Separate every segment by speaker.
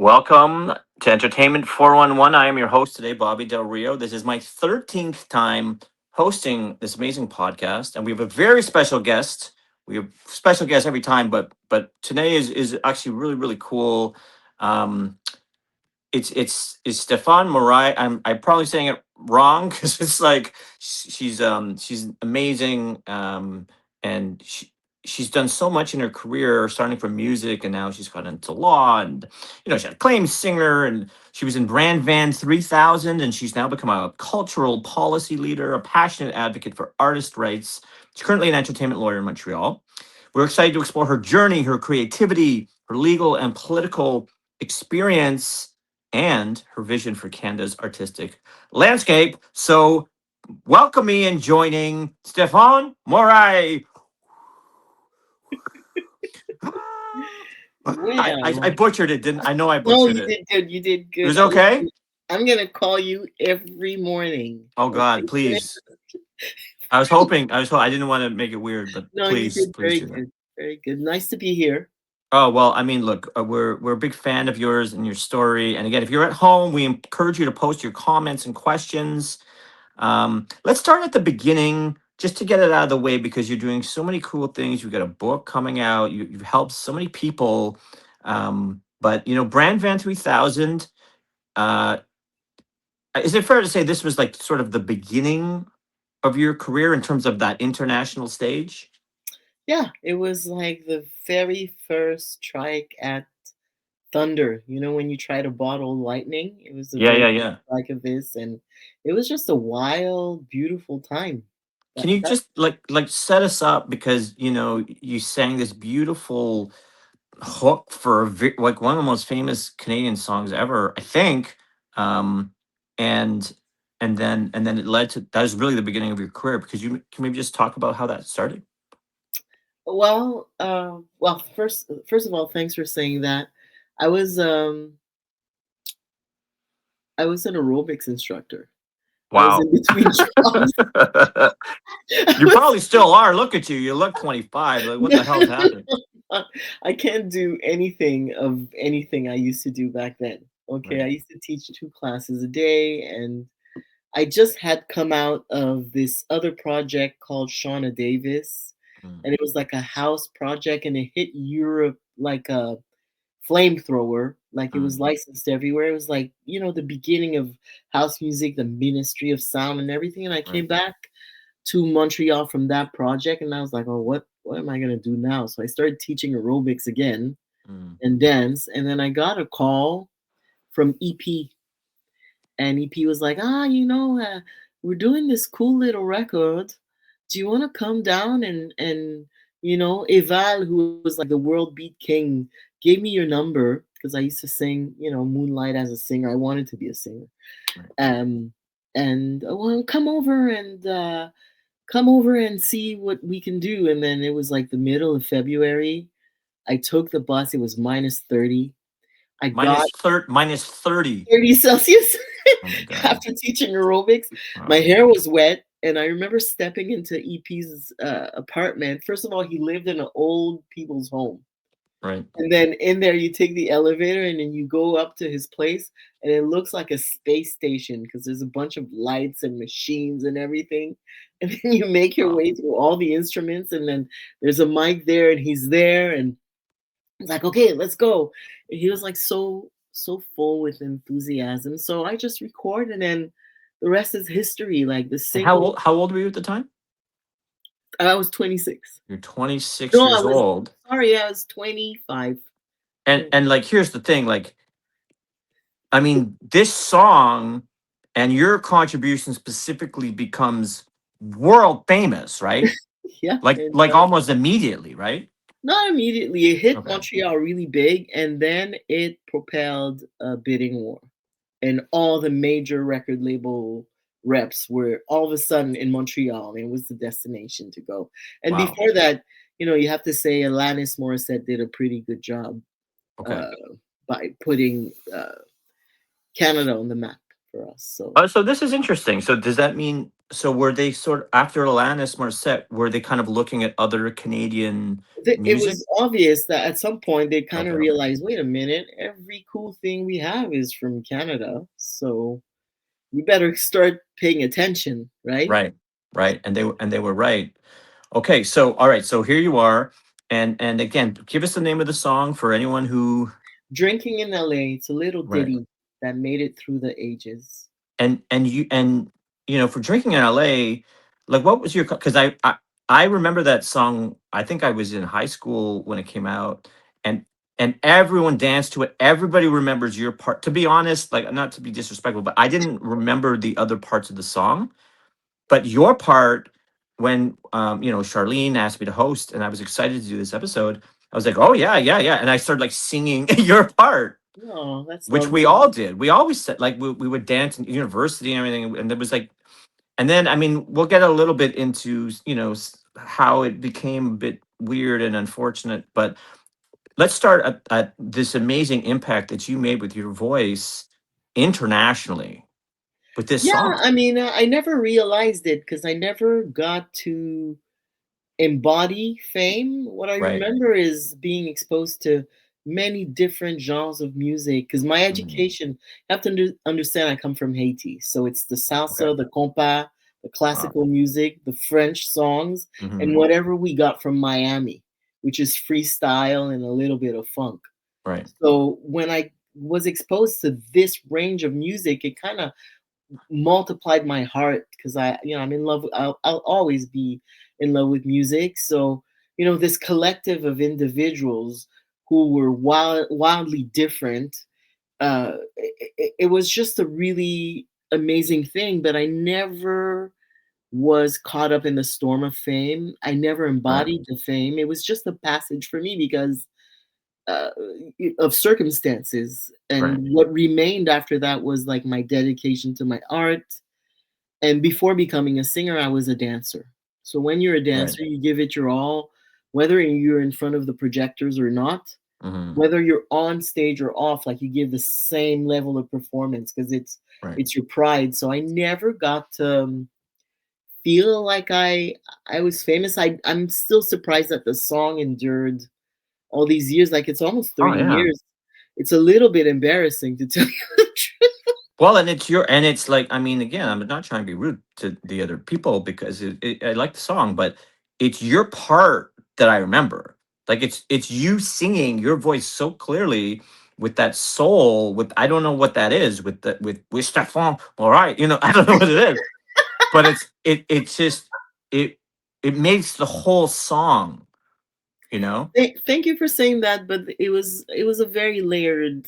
Speaker 1: Welcome to Entertainment 411. I am your host today, Bobby Del Rio. This is my 13th time hosting this amazing podcast, and we have a very special guest. We have special guests every time, but today is actually really cool. Um, it's Stephane Moraille. I'm probably saying it wrong because it's like she's amazing, and she's done so much in her career, starting from music, and now she's got into law, and she's an acclaimed singer, and she was in Brand Van 3000, and she's now become a cultural policy leader, a passionate advocate for artist rights. She's currently an entertainment lawyer in Montreal. We're excited to explore her journey, her creativity, her legal and political experience, and her vision for Canada's artistic landscape. So, welcome me and joining Stephane Moraille. I
Speaker 2: Well,
Speaker 1: butchered it, didn't I? Know I
Speaker 2: no,
Speaker 1: butchered
Speaker 2: you
Speaker 1: it.
Speaker 2: did good. You did
Speaker 1: It
Speaker 2: good.
Speaker 1: was okay?
Speaker 2: I'm gonna call you every morning.
Speaker 1: Oh
Speaker 2: Okay.
Speaker 1: God, please. I was hoping. I didn't want to make it weird, but
Speaker 2: No, you
Speaker 1: please,
Speaker 2: did
Speaker 1: please
Speaker 2: very
Speaker 1: do that.
Speaker 2: good. Very good. Nice to be here.
Speaker 1: Oh well, I mean, look, we're a big fan of yours and your story. And again, if you're at home, we encourage you to post your comments and questions. Let's start at the beginning, just to get it out of the way, because you're doing so many cool things. You've got a book coming out. You've helped so many people. But Brand Van 3000. Uh, is it fair to say this was like sort of the beginning of your career in terms of that international stage?
Speaker 2: Yeah, it was like the very first strike at thunder. You know, when you try to bottle lightning, it was the
Speaker 1: Yeah,
Speaker 2: very
Speaker 1: yeah,
Speaker 2: first
Speaker 1: yeah.
Speaker 2: strike of this, and it was just a wild, beautiful time.
Speaker 1: Can
Speaker 2: That,
Speaker 1: you
Speaker 2: that
Speaker 1: just like set us up, because you sang this beautiful hook for like one of the most famous Canadian songs ever, I think. Um, and and then it led to, that was really the beginning of your career, because you can maybe just talk about how that started.
Speaker 2: well, first of all, thanks for saying that. I was um, I was an aerobics instructor. I was
Speaker 1: Wow.
Speaker 2: in between jobs. I
Speaker 1: You
Speaker 2: was
Speaker 1: probably still are. Look at you. You look 25. Like, what
Speaker 2: no,
Speaker 1: the hell's happening?
Speaker 2: I can't do anything of anything I used to do back then. Okay,
Speaker 1: Right.
Speaker 2: I used to teach 2 classes a day, and I just had come out of this other project called Shauna Davis,
Speaker 1: Mm,
Speaker 2: and it was like a house project, and it hit Europe like a flamethrower. Like it was
Speaker 1: mm,
Speaker 2: licensed everywhere. It was like, the beginning of house music, the Ministry of Sound and everything. And I
Speaker 1: right.
Speaker 2: came back to Montreal from that project, and I was like, oh, what am I gonna do now? So I started teaching aerobics again
Speaker 1: Mm.
Speaker 2: and dance, and then I got a call from EP, and EP was like, we're doing this cool little record. Do you want to come down and Eval, who was like the world beat king, gave me your number because I used to sing, Moonlight as a singer. I wanted to be a singer.
Speaker 1: Right.
Speaker 2: Um, and well, come over and see what we can do. And then it was like the middle of February. I took the bus. It was minus 30. I got
Speaker 1: Minus 30.
Speaker 2: 30 Celsius
Speaker 1: Oh my God.
Speaker 2: after teaching aerobics. My
Speaker 1: Wow.
Speaker 2: hair was wet. And I remember stepping into EP's apartment. First of all, he lived in an old people's home.
Speaker 1: Right.
Speaker 2: And then in there, you take the elevator and then you go up to his place, and it looks like a space station because there's a bunch of lights and machines and everything. And then you make your
Speaker 1: Wow.
Speaker 2: way through all the instruments, and then there's a mic there, and he's there, and it's like, okay, let's go. And he was like so full with enthusiasm. So I just record, and then the rest is history. Like the
Speaker 1: And
Speaker 2: single,
Speaker 1: how old were you at the time?
Speaker 2: I was 26.
Speaker 1: You're 26
Speaker 2: No, I
Speaker 1: years
Speaker 2: was
Speaker 1: old.
Speaker 2: sorry, I was 25.
Speaker 1: And like, here's the thing, like, I mean, this song and your contribution specifically becomes world famous, right?
Speaker 2: Yeah,
Speaker 1: Like almost immediately, right?
Speaker 2: not immediately. It hit
Speaker 1: Okay.
Speaker 2: Montreal really big, and then it propelled a bidding war. And all the major record label reps were all of a sudden in Montreal, and it was the destination to go. And
Speaker 1: Wow.
Speaker 2: before that, you have to say Alanis Morissette did a pretty good job
Speaker 1: Okay.
Speaker 2: uh, by putting Canada on the map. for us. So
Speaker 1: Oh, so this is interesting. So does that mean, so were they sort of after Alanis Morissette, were they kind of looking at other Canadian
Speaker 2: it
Speaker 1: music?
Speaker 2: was obvious that at some point they kind of
Speaker 1: Okay.
Speaker 2: realized, wait a minute, every cool thing we have is from Canada, so we better start paying attention, right?
Speaker 1: Right. Right. And they were right. Okay. So all right. So here you are. And again, give us the name of the song for anyone who
Speaker 2: Drinking in LA, it's a little
Speaker 1: right.
Speaker 2: ditty that made it through the ages.
Speaker 1: And you know, for drinking in LA, like what was your, because I remember that song. I think I was in high school when it came out, and everyone danced to it. Everybody remembers your part. To be honest, like not to be disrespectful, but I didn't remember the other parts of the song. But your part, when you know, Charlene asked me to host, and I was excited to do this episode, I was like, oh yeah, yeah, yeah, and I started like singing your part,
Speaker 2: Oh, that's
Speaker 1: which we
Speaker 2: lovely.
Speaker 1: all did. We always said like we would dance in university and everything, and there was like, and then I mean, we'll get a little bit into you know how it became a bit weird and unfortunate, but let's start at this amazing impact that you made with your voice internationally with this
Speaker 2: Yeah,
Speaker 1: song.
Speaker 2: I mean, I never realized it because I never got to embody fame. What I
Speaker 1: Right.
Speaker 2: remember is being exposed to many different genres of music because my
Speaker 1: Mhm.
Speaker 2: education, you have to understand, I come from Haiti. So it's the
Speaker 1: Okay.
Speaker 2: salsa, the compas, the
Speaker 1: Wow.
Speaker 2: classical music, the French songs, and
Speaker 1: Hmm.
Speaker 2: whatever we got from Miami, which is freestyle and a little bit of funk.
Speaker 1: Right.
Speaker 2: So when I was exposed to this range of music, it kind of multiplied my heart because I'm in love. I'll always be in love with music. So this collective of individuals who were wildly different. It was just a really amazing thing. But I never was caught up in the storm of fame. I never
Speaker 1: Right.
Speaker 2: embodied the fame. It was just a passage for me because uh, of circumstances.
Speaker 1: Right.
Speaker 2: And what remained after that was like my dedication to my art. And before becoming a singer, I was a dancer. So when you're a
Speaker 1: Right.
Speaker 2: dancer, you give it your all, whether you're in front of the projectors or not,
Speaker 1: Hmm.
Speaker 2: whether you're on stage or off, like you give the same level of performance because
Speaker 1: Right.
Speaker 2: it's your pride. So I never got to feel like I was famous. I'm still surprised that the song endured all these years. Like it's almost
Speaker 1: Oh
Speaker 2: 30
Speaker 1: yeah.
Speaker 2: years. It's a little bit embarrassing to tell you the truth.
Speaker 1: Well, and it's your, and it's like, I mean, again, I'm not trying to be rude to the other people because I like the song, but it's your part that I remember. Like it's you singing your voice so clearly with that soul. With I don't know what that is with the with Stephane Moraille. You know, I don't know what it is, but it's just it it makes the whole song. You know.
Speaker 2: Thank you for saying that, but it was a very layered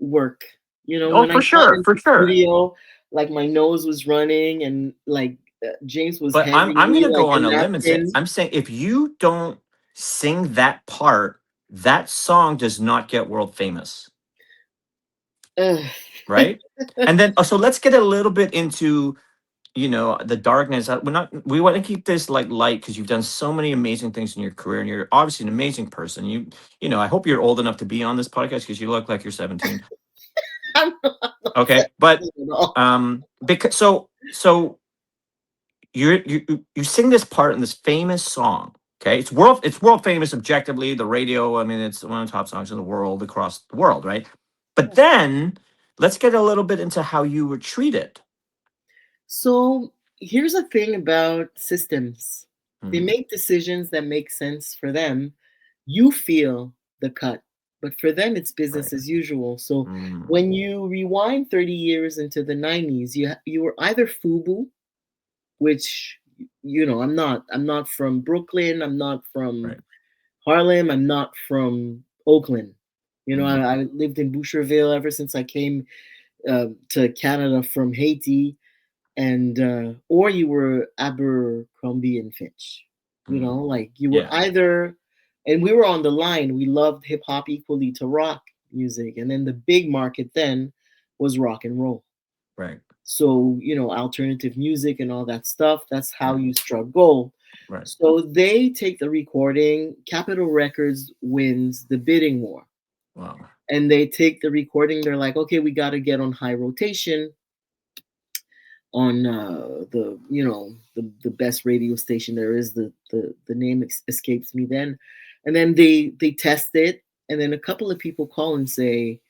Speaker 2: work.
Speaker 1: Oh,
Speaker 2: When I
Speaker 1: for
Speaker 2: got
Speaker 1: sure,
Speaker 2: into
Speaker 1: for
Speaker 2: the
Speaker 1: sure.
Speaker 2: studio, like my nose was running and like James was
Speaker 1: But
Speaker 2: handing
Speaker 1: I'm
Speaker 2: me
Speaker 1: gonna
Speaker 2: like
Speaker 1: go
Speaker 2: a
Speaker 1: on a limb and say
Speaker 2: napkin.
Speaker 1: I'm saying if you don't sing that part, that song does not get world famous,
Speaker 2: Ugh.
Speaker 1: right? And then so let's get a little bit into you know the darkness. We're not we want to keep this like light because you've done so many amazing things in your career and you're obviously an amazing person. You know I hope you're old enough to be on this podcast because you look like you're 17.
Speaker 2: I'm not
Speaker 1: Okay, but
Speaker 2: saying at all.
Speaker 1: because you sing this part in this famous song. Okay, it's world famous objectively. The radio. I mean, it's one of the top songs in the world across the world, right? But then let's get a little bit into how you were treated.
Speaker 2: So here's the thing about systems. They
Speaker 1: Mm,
Speaker 2: make decisions that make sense for them. You feel the cut, but for them it's
Speaker 1: right.
Speaker 2: business as usual. So
Speaker 1: Mm,
Speaker 2: when you rewind 30 years into the 90s, you were either FUBU, which I'm not from Brooklyn, I'm not from
Speaker 1: right.
Speaker 2: Harlem, I'm not from Oakland.
Speaker 1: Mm,
Speaker 2: I lived in Boucherville ever since I came to Canada from Haiti, and or you were Abercrombie and Fitch.
Speaker 1: mm,
Speaker 2: Like you were
Speaker 1: yeah.
Speaker 2: either, and we were on the line. We loved hip hop equally to rock music, and then the big market then was rock and roll.
Speaker 1: Right.
Speaker 2: So alternative music and all that stuff. That's how
Speaker 1: Right.
Speaker 2: you struck gold.
Speaker 1: Right.
Speaker 2: So they take the recording. Capitol Records wins the bidding war,
Speaker 1: Wow.
Speaker 2: and they take the recording. They're like, okay, we got to get on high rotation. on the the best radio station there is. The name escapes me then, and then they test it, and then a couple of people call and say,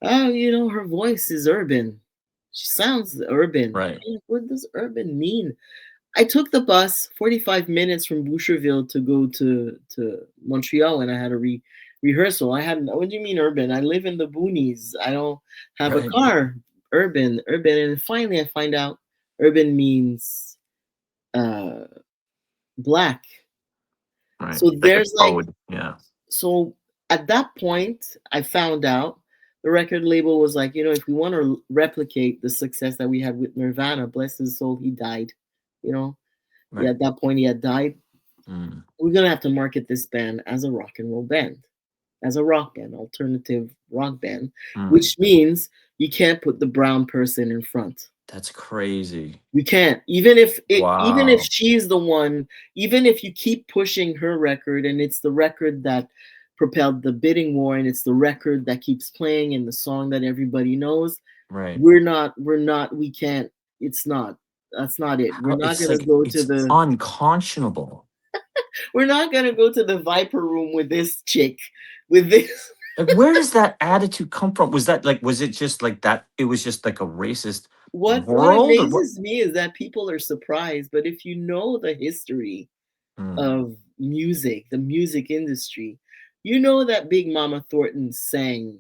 Speaker 2: oh, her voice is urban. She sounds urban.
Speaker 1: Right.
Speaker 2: What does urban mean? I took the bus 45 minutes from Boucherville to go to Montreal, and I had a rehearsal. I had, what do you mean urban? I live in the boonies. I don't have a
Speaker 1: Right.
Speaker 2: car. Urban. And finally I find out urban means uh, black.
Speaker 1: Right.
Speaker 2: So
Speaker 1: Like a
Speaker 2: there's like,
Speaker 1: code. Yeah.
Speaker 2: so at that point, I found out the record label was like, if we want to replicate the success that we had with Nirvana, bless his soul, he died. Yeah,
Speaker 1: Right.
Speaker 2: at that point he had died.
Speaker 1: Mm.
Speaker 2: We're gonna have to market this band as a rock and roll band, as a rock band, alternative rock band,
Speaker 1: Mm.
Speaker 2: which means you can't put the brown person in front.
Speaker 1: That's crazy.
Speaker 2: You can't, even even if
Speaker 1: Wow.
Speaker 2: she's the one, even if you keep pushing her record and it's the record that propelled the bidding war and it's the record that keeps playing and the song that everybody knows,
Speaker 1: Right.
Speaker 2: we can't, that's not it. We're not
Speaker 1: It's
Speaker 2: gonna
Speaker 1: like
Speaker 2: go to
Speaker 1: it's
Speaker 2: the
Speaker 1: unconscionable.
Speaker 2: we're not gonna go to the Viper room with this chick, with this.
Speaker 1: Like, where does that attitude come from? Was that like, was it just like that? It was just like a racist
Speaker 2: What
Speaker 1: world, or what?
Speaker 2: amazes me is that people are surprised, but if you know the history
Speaker 1: Mm.
Speaker 2: of music, the music industry, you know that Big Mama Thornton sang,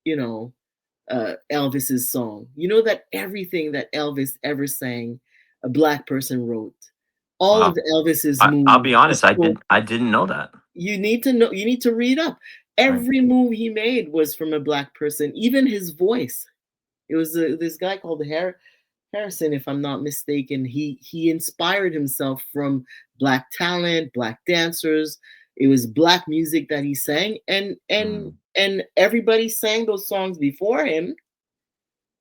Speaker 2: you know, Elvis's song. You know that everything that Elvis ever sang, a black person wrote. All
Speaker 1: Wow.
Speaker 2: of Elvis's
Speaker 1: I'll
Speaker 2: moves,
Speaker 1: be
Speaker 2: the
Speaker 1: honest.
Speaker 2: stroke,
Speaker 1: I didn't know that.
Speaker 2: you need to know. You need to read up.
Speaker 1: Right.
Speaker 2: Every move he made was from a black person. Even his voice. It was this guy called Harrison, if I'm not mistaken. He inspired himself from black talent, black dancers. It was black music that he sang,
Speaker 1: Mm.
Speaker 2: and everybody sang those songs before him.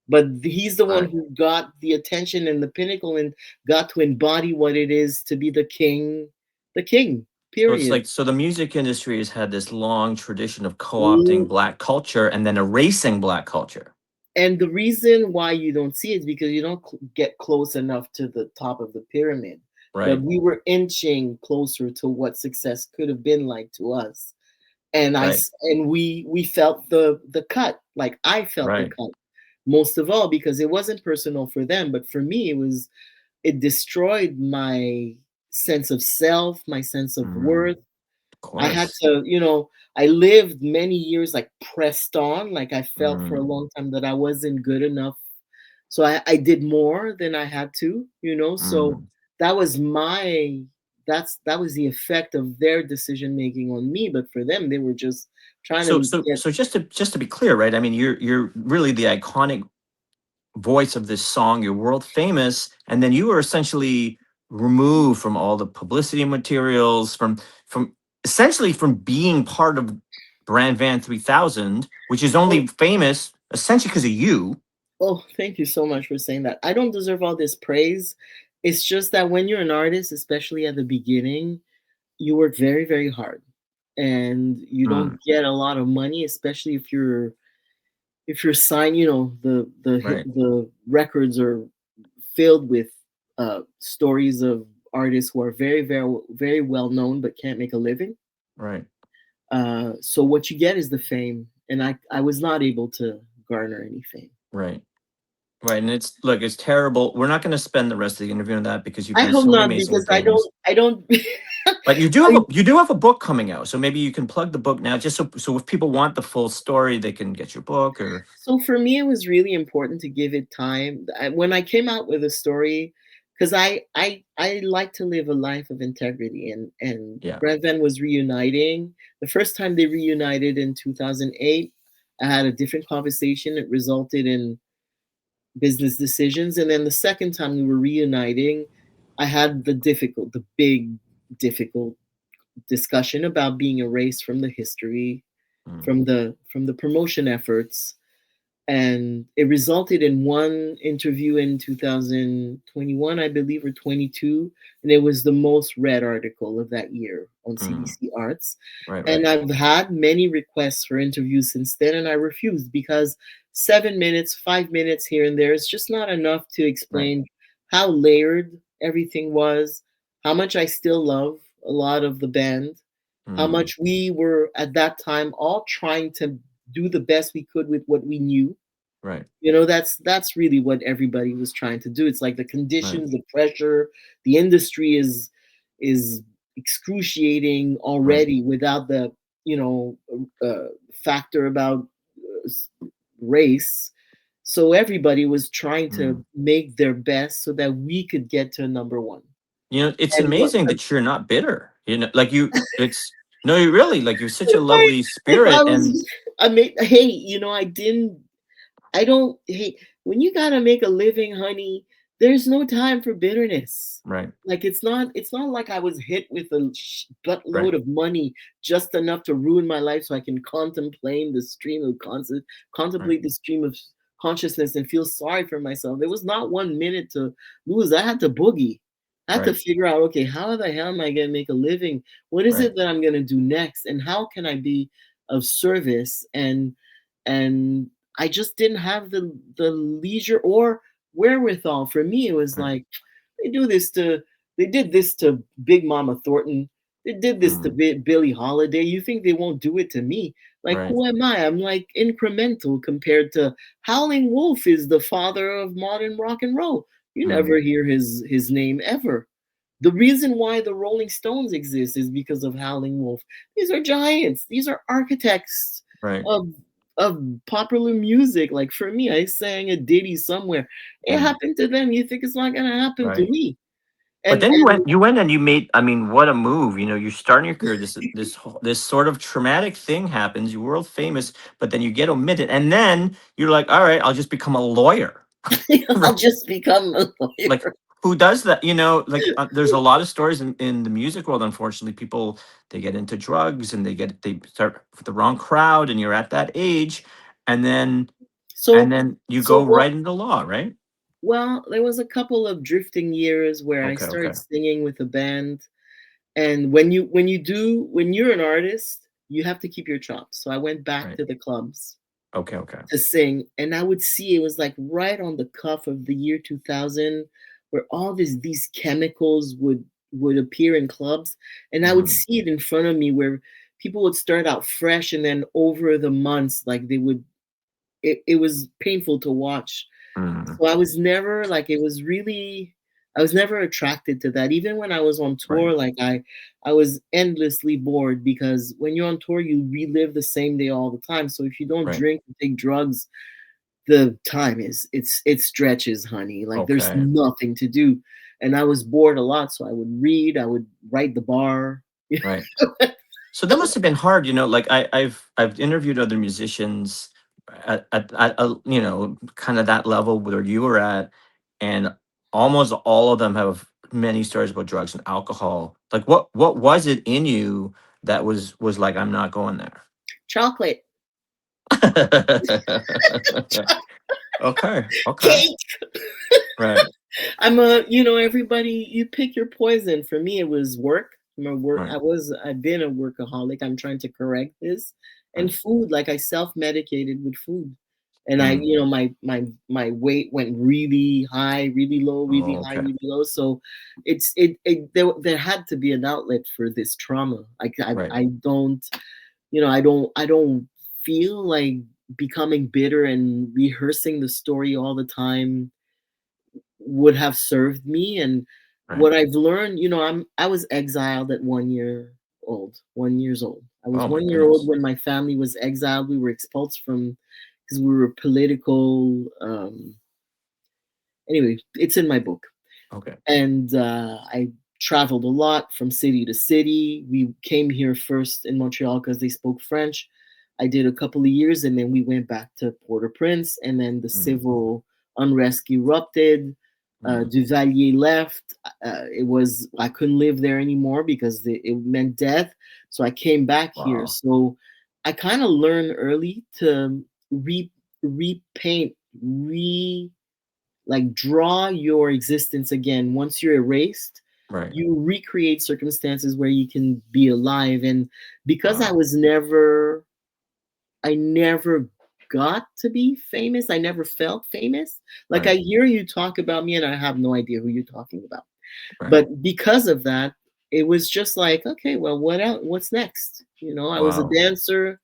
Speaker 2: But he's the one
Speaker 1: Right.
Speaker 2: who got the attention and the pinnacle and got to embody what it is to be the king. The king.
Speaker 1: So it's
Speaker 2: Period.
Speaker 1: like, so the music industry has had this long tradition of co-opting black culture and then erasing black culture.
Speaker 2: And the reason why you don't see it is because you don't get close enough to the top of the pyramid. But
Speaker 1: Right.
Speaker 2: we were inching closer to what success could have been like to us, and
Speaker 1: Right.
Speaker 2: we felt the cut. Like I felt the
Speaker 1: Right.
Speaker 2: cut most of all because it wasn't personal for them, but for me it destroyed my sense of self, my sense of
Speaker 1: Mm.
Speaker 2: worth.
Speaker 1: Of
Speaker 2: I had
Speaker 1: course.
Speaker 2: to, I lived many years like pressed on, like I felt for a
Speaker 1: Mm.
Speaker 2: long time that I wasn't good enough. So I did more than I had to, So
Speaker 1: Mm.
Speaker 2: that was that was the effect of their decision making on me. But for them, they were just trying
Speaker 1: So
Speaker 2: to
Speaker 1: so
Speaker 2: get.
Speaker 1: so just to be clear, right? I mean, you're really the iconic voice of this song. You're world famous, and then you were essentially removed from all the publicity materials, from essentially from being part of Brand Van 3000, which is
Speaker 2: Oh,
Speaker 1: only famous essentially because of you.
Speaker 2: oh, thank you so much for saying that. I don't deserve all this praise. It's just that when you're an artist, especially at the beginning, you work very, very hard, and you
Speaker 1: Mm.
Speaker 2: don't get a lot of money, especially if you're signed.
Speaker 1: Right.
Speaker 2: The records are filled with stories of artists who are very, very, very well known but can't make a living.
Speaker 1: Right.
Speaker 2: So what you get is the fame, and I was not able to garner any fame.
Speaker 1: Right. Right. And it's, look, it's terrible. We're not going to spend the rest of the interview on that because you've
Speaker 2: I
Speaker 1: done
Speaker 2: hope
Speaker 1: so many
Speaker 2: not
Speaker 1: amazing
Speaker 2: because I don't
Speaker 1: things.
Speaker 2: I don't.
Speaker 1: But you do have a book coming out, so maybe you can plug the book now, just so if people want the full story, they can get your book. Or
Speaker 2: So for me, it was really important to give it time. When I came out with a story, because I like to live a life of integrity, and
Speaker 1: yeah.
Speaker 2: Brevin was reuniting. The first time they reunited in 2008, I had a different conversation. It resulted in business decisions, and then the second time we were reuniting, I had the big, difficult discussion about being erased from the history,
Speaker 1: Mm.
Speaker 2: from the promotion efforts, and it resulted in one interview in 2021, I believe, or 22, and it was the most read article of that year on
Speaker 1: Mm.
Speaker 2: CBC Arts.
Speaker 1: Right.
Speaker 2: And
Speaker 1: Right.
Speaker 2: I've had many requests for interviews since then, and I refused because 7 minutes, 5 minutes here and there. It's just not enough to
Speaker 1: Right.
Speaker 2: explain how layered everything was, how much I still love a lot of the band, how
Speaker 1: Mm,
Speaker 2: much we were at that time all trying to do the best we could with what we knew.
Speaker 1: right.
Speaker 2: That's really what everybody was trying to do. It's like the
Speaker 1: Right.
Speaker 2: conditions, the pressure, the industry is excruciating
Speaker 1: Right.
Speaker 2: already without the you know factor about race. So everybody was trying
Speaker 1: Mm.
Speaker 2: to make their best so that we could get to number one.
Speaker 1: You know, it's
Speaker 2: And what
Speaker 1: amazing that you're not bitter. You know, like you, it's no, you really like you're such a
Speaker 2: I,
Speaker 1: lovely
Speaker 2: if I
Speaker 1: spirit, and
Speaker 2: was, I mean, hey, I don't hey, when you gotta make a living, honey, there's no time for bitterness.
Speaker 1: right,
Speaker 2: Like it's not like I was hit with a
Speaker 1: right,
Speaker 2: buttload of money just enough to ruin my life so I can contemplate the stream of
Speaker 1: right,
Speaker 2: contemplate the stream of consciousness and feel sorry for myself. There was not 1 minute to lose. I had to boogie. I had to
Speaker 1: right,
Speaker 2: figure out, okay, how the hell am I gonna make a living? What is
Speaker 1: right,
Speaker 2: it that I'm gonna do next? And how can I be of service? And I just didn't have the leisure or wherewithal. For me, it was
Speaker 1: right.
Speaker 2: like they do this to they did this to Big Mama Thornton. They did this to
Speaker 1: Mm,
Speaker 2: Billie Holiday. You think they won't do it to me? Like,
Speaker 1: right.
Speaker 2: who am I? I'm like incremental compared to Howling Wolf is the father of modern rock and roll. You
Speaker 1: Mm,
Speaker 2: never hear his name ever. The reason why the Rolling Stones exist is because of Howling Wolf. These are giants. These are architects
Speaker 1: right.
Speaker 2: of of popular music. Like for me, I sang a ditty somewhere. It
Speaker 1: Mm,
Speaker 2: happened to them. You think it's not gonna happen to
Speaker 1: right.
Speaker 2: me?
Speaker 1: But
Speaker 2: And
Speaker 1: then
Speaker 2: and
Speaker 1: you went and you made. I mean, what a move! You know, you're starting your career. This sort of traumatic thing happens. You're world famous, but then you get omitted, and then you're like, all right, I'll just become a lawyer.
Speaker 2: I'll just become a
Speaker 1: Like,
Speaker 2: lawyer.
Speaker 1: who does that? You know, like there's a lot of stories in the music world. Unfortunately, people they get into drugs and they start with the wrong crowd, and you're at that age, and then and
Speaker 2: So
Speaker 1: then you
Speaker 2: so
Speaker 1: go
Speaker 2: what
Speaker 1: right into law, right?
Speaker 2: well, there was a couple of drifting years where I
Speaker 1: Okay, okay,
Speaker 2: started singing with a band. And when you're an artist, you have to keep your chops. So I went back
Speaker 1: right,
Speaker 2: to the clubs
Speaker 1: okay, okay,
Speaker 2: to sing, and I would see it was like right on the cuff of the year 2000, where all these chemicals would appear in clubs, and I would
Speaker 1: hmm,
Speaker 2: see it in front of me where people would start out fresh, and then over the months, like they would, it was painful to watch.
Speaker 1: hmm,
Speaker 2: So I was never like it was really I was never attracted to that. Even when I was on
Speaker 1: right,
Speaker 2: tour, like I was endlessly bored because when you're on tour, you relive the same day all the time. So if you don't
Speaker 1: right,
Speaker 2: drink and take drugs, the time it stretches, honey. Like there's
Speaker 1: okay,
Speaker 2: nothing to do. And I was bored a lot, so I would read, I would write the bar.
Speaker 1: right. So that must have been hard, you know. Like I've interviewed other musicians at a, you know, kind of that level where you were at, and almost all of them have many stories about drugs and alcohol. Like what was it in you that was like I'm not going there?
Speaker 2: Chocolate,
Speaker 1: Okay, okay,
Speaker 2: cake.
Speaker 1: right,
Speaker 2: Everybody, you pick your poison. For me, it was work.
Speaker 1: right,
Speaker 2: I've been a workaholic. I'm trying to correct this. And
Speaker 1: right.
Speaker 2: food, like I self-medicated with food. And
Speaker 1: Mm.
Speaker 2: my weight went really high, really low, really
Speaker 1: Oh,
Speaker 2: high,
Speaker 1: okay,
Speaker 2: really low. So there had to be an outlet for this trauma. Like
Speaker 1: right,
Speaker 2: I don't, I don't feel like becoming bitter and rehearsing the story all the time would have served me. And
Speaker 1: right.
Speaker 2: what I've learned, I was exiled at 1 year old, 1 years old. I was
Speaker 1: Oh my
Speaker 2: 1 year old
Speaker 1: goodness.
Speaker 2: when my family was exiled. We were expelled from because we were political. Anyway, it's in my book.
Speaker 1: Okay.
Speaker 2: And I traveled a lot from city to city. We came here first in Montreal because they spoke French. I did a couple of years, and then we went back to Port-au-Prince, and then the
Speaker 1: Mm,
Speaker 2: civil unrest erupted.
Speaker 1: mm.
Speaker 2: Duvalier left. It was I couldn't live there anymore because it meant death. So I came back here.
Speaker 1: Wow.
Speaker 2: So I kind of learned early to repaint, like draw your existence again. Once you're erased,
Speaker 1: Right.
Speaker 2: you recreate circumstances where you can be alive. And because
Speaker 1: Wow.
Speaker 2: I never got to be famous. I never felt famous. Like I
Speaker 1: Right.
Speaker 2: hear you talk about me and I have no idea who you're talking about.
Speaker 1: Right.
Speaker 2: But because of that, it was just like, okay, well, what else? What's next? You know, I was a
Speaker 1: Wow.
Speaker 2: dancer.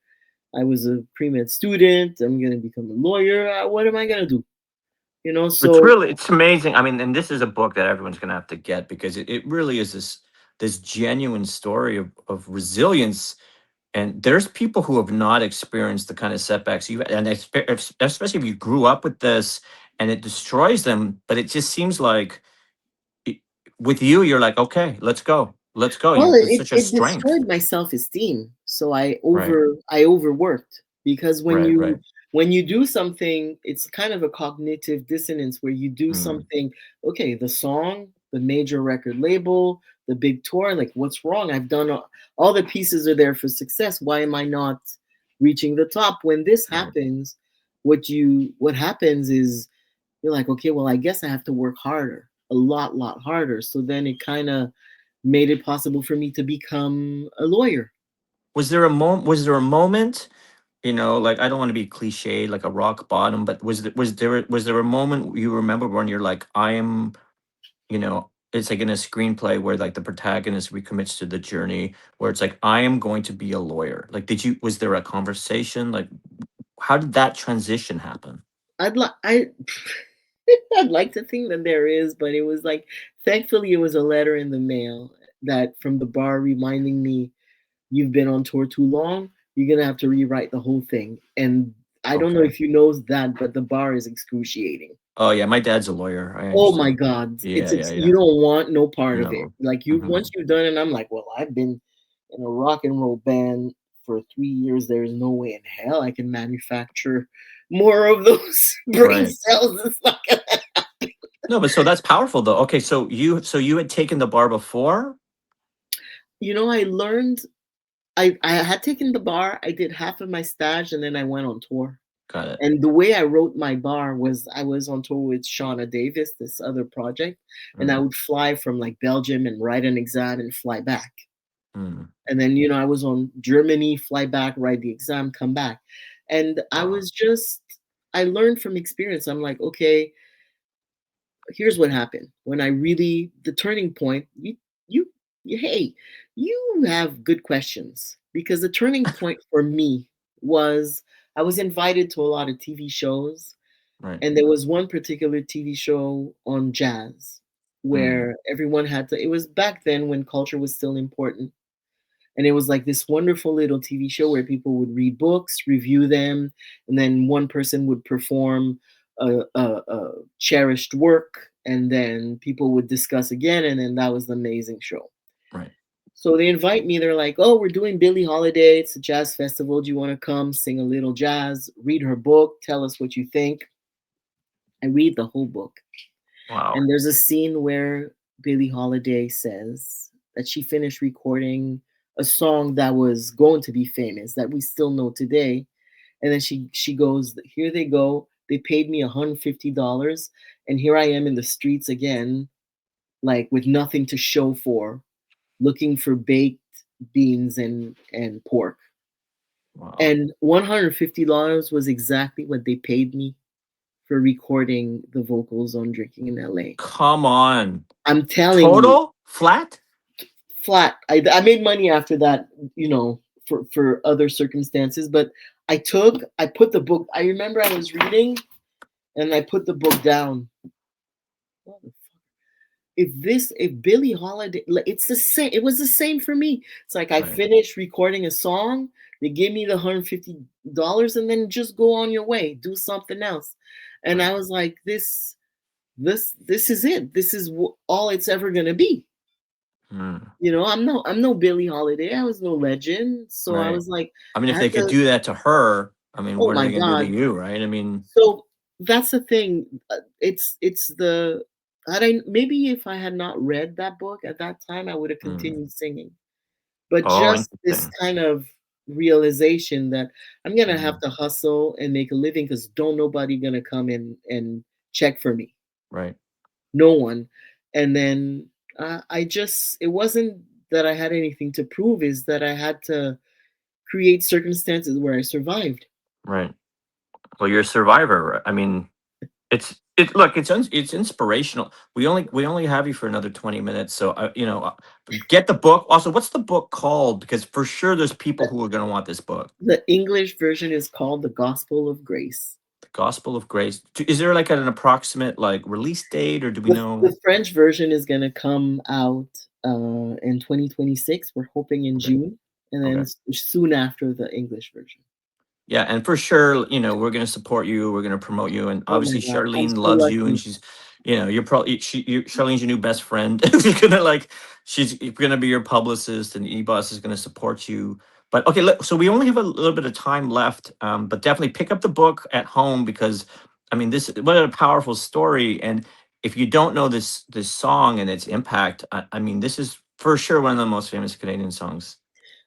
Speaker 2: I was a pre-med student. I'm gonna become a lawyer. What am I gonna do? You know,
Speaker 1: It's
Speaker 2: so
Speaker 1: really it's amazing. I mean, and this is a book that everyone's gonna have to get because it really is this genuine story of resilience. And there's people who have not experienced the kind of setbacks you and especially if you grew up with this and it destroys them. But it just seems like it, with you, you're like, okay, let's go.
Speaker 2: well,
Speaker 1: You There's such a
Speaker 2: it
Speaker 1: strength.
Speaker 2: destroyed my self-esteem. So
Speaker 1: Right.
Speaker 2: I overworked because
Speaker 1: Right. Right.
Speaker 2: when you do something, it's kind of a cognitive dissonance where you do
Speaker 1: Mm,
Speaker 2: something, okay, the song, the major record label, the big tour, like what's wrong? I've done all the pieces are there for success. Why am I not reaching the top? When this
Speaker 1: right.
Speaker 2: happens, what happens is you're like, okay, well, I guess I have to work harder, a lot harder. So then it kind of made it possible for me to become a lawyer.
Speaker 1: Was there a moment, like I don't want to be cliche, like a rock bottom, but was there a moment you remember when you're like, I am, it's like in a screenplay where like the protagonist recommits to the journey, where it's like, I am going to be a lawyer. Like, was there a conversation? Like, how did that transition happen?
Speaker 2: I'd like I I'd like to think that there is, but it was like thankfully it was a letter in the mail that from the bar reminding me you've been on tour too long. You're gonna have to rewrite the whole thing. And I don't know
Speaker 1: Okay.
Speaker 2: if you know that, but the bar is excruciating.
Speaker 1: Oh yeah, my dad's a lawyer. I
Speaker 2: Oh my
Speaker 1: understand.
Speaker 2: God,
Speaker 1: Yeah, yeah,
Speaker 2: you
Speaker 1: yeah.
Speaker 2: don't want no part of it.
Speaker 1: No.
Speaker 2: Like you once
Speaker 1: Hmm.
Speaker 2: you've done it, I'm like, well, I've been in a rock and roll band for 3 years. There's no way in hell I can manufacture more of those brain
Speaker 1: Right.
Speaker 2: cells. It's not gonna.
Speaker 1: No, but so that's powerful though. Okay, so you had taken the bar before?
Speaker 2: You know, I learned. I had taken the bar. I did half of my stage, and then I went on tour.
Speaker 1: Got it.
Speaker 2: And the way I wrote my bar was I was on tour with Shauna Davis, this other project, and I
Speaker 1: Mm,
Speaker 2: would fly from like Belgium and write an exam and fly back.
Speaker 1: mm,
Speaker 2: And then, you know, I was on Germany, fly back, write the exam, come back. And
Speaker 1: wow.
Speaker 2: I learned from experience. I'm like, okay, here's what happened. When I really, the turning point, you, hey, you have good questions because the turning point for me was I was invited to a lot of TV shows.
Speaker 1: Right.
Speaker 2: And there was one particular TV show on jazz
Speaker 1: Mm,
Speaker 2: where everyone had to, it was back then when culture was still important. And it was like this wonderful little TV show where people would read books, review them, and then one person would perform a cherished work, and then people would discuss again, and then that was the amazing show.
Speaker 1: right.
Speaker 2: So they invite me. They're like, "Oh, we're doing Billie Holiday. It's a jazz festival. Do you want to come sing a little jazz? Read her book. Tell us what you think." I read the whole book,
Speaker 1: Wow.
Speaker 2: and there's a scene where Billie Holiday says that she finished recording a song that was going to be famous that we still know today. And then she goes, "Here they go. They paid me $150, and here I am in the streets again, like with nothing to show for, looking for baked beans and pork."
Speaker 1: Wow.
Speaker 2: And $150 was exactly what they paid me for recording the vocals on Drinking in LA.
Speaker 1: Come on.
Speaker 2: I'm telling you,
Speaker 1: Total flat?
Speaker 2: flat. I made money after that, you know, for other circumstances, but I put the book. I remember I was reading and I put the book down. If Billie Holiday, it's the same. It was the same for me. It's like I
Speaker 1: Right.
Speaker 2: finished recording a song, they give me the $150, and then just go on your way, do something else. And
Speaker 1: Right.
Speaker 2: I was like, this is it. This is all it's ever gonna be.
Speaker 1: Mm,
Speaker 2: You know, I'm no Billie Holiday. I was no legend. So I
Speaker 1: right.
Speaker 2: was like,
Speaker 1: I mean,
Speaker 2: I
Speaker 1: if
Speaker 2: had
Speaker 1: they could
Speaker 2: to.
Speaker 1: do that to her, I mean,
Speaker 2: Oh
Speaker 1: what are
Speaker 2: my
Speaker 1: they gonna do to
Speaker 2: God.
Speaker 1: you, right? I mean,
Speaker 2: So that's the thing. It's the had I maybe if I had not read that book at that time, I would have
Speaker 1: mm.
Speaker 2: continued singing. But
Speaker 1: Oh,
Speaker 2: just this
Speaker 1: interesting.
Speaker 2: kind of realization that I'm gonna have
Speaker 1: Mhm.
Speaker 2: to hustle and make a living because don't nobody gonna come in and check for me.
Speaker 1: Right.
Speaker 2: No one. And then I just it wasn't that I had anything to prove, is that I had to create circumstances where I survived.
Speaker 1: Right. Well, you're a survivor. I mean, look, it's inspirational. We only have you for another 20 minutes, so get the book. Also, what's the book called? Because for sure there's people who are going to want this book.
Speaker 2: The English version is called The Gospel of Grace.
Speaker 1: The Gospel of Grace. Is there like an approximate like release date, or do we know?
Speaker 2: The French version is going to come out in 2026. We're hoping in
Speaker 1: Okay.
Speaker 2: June, and then
Speaker 1: Okay.
Speaker 2: soon after the English version.
Speaker 1: Yeah, and for sure, we're going to support you. We're going to promote you, and
Speaker 2: Oh my
Speaker 1: obviously
Speaker 2: God, I'm
Speaker 1: Charlene
Speaker 2: so
Speaker 1: loves you, and
Speaker 2: lucky.
Speaker 1: she's, you're probably Charlene's your new best friend. She's gonna she's gonna be your publicist, and eBoss is going to support you. But okay, so we only have a little bit of time left, but definitely pick up the book at home because, I mean, what a powerful story. And if you don't know this song and its impact, I mean, this is for sure one of the most famous Canadian songs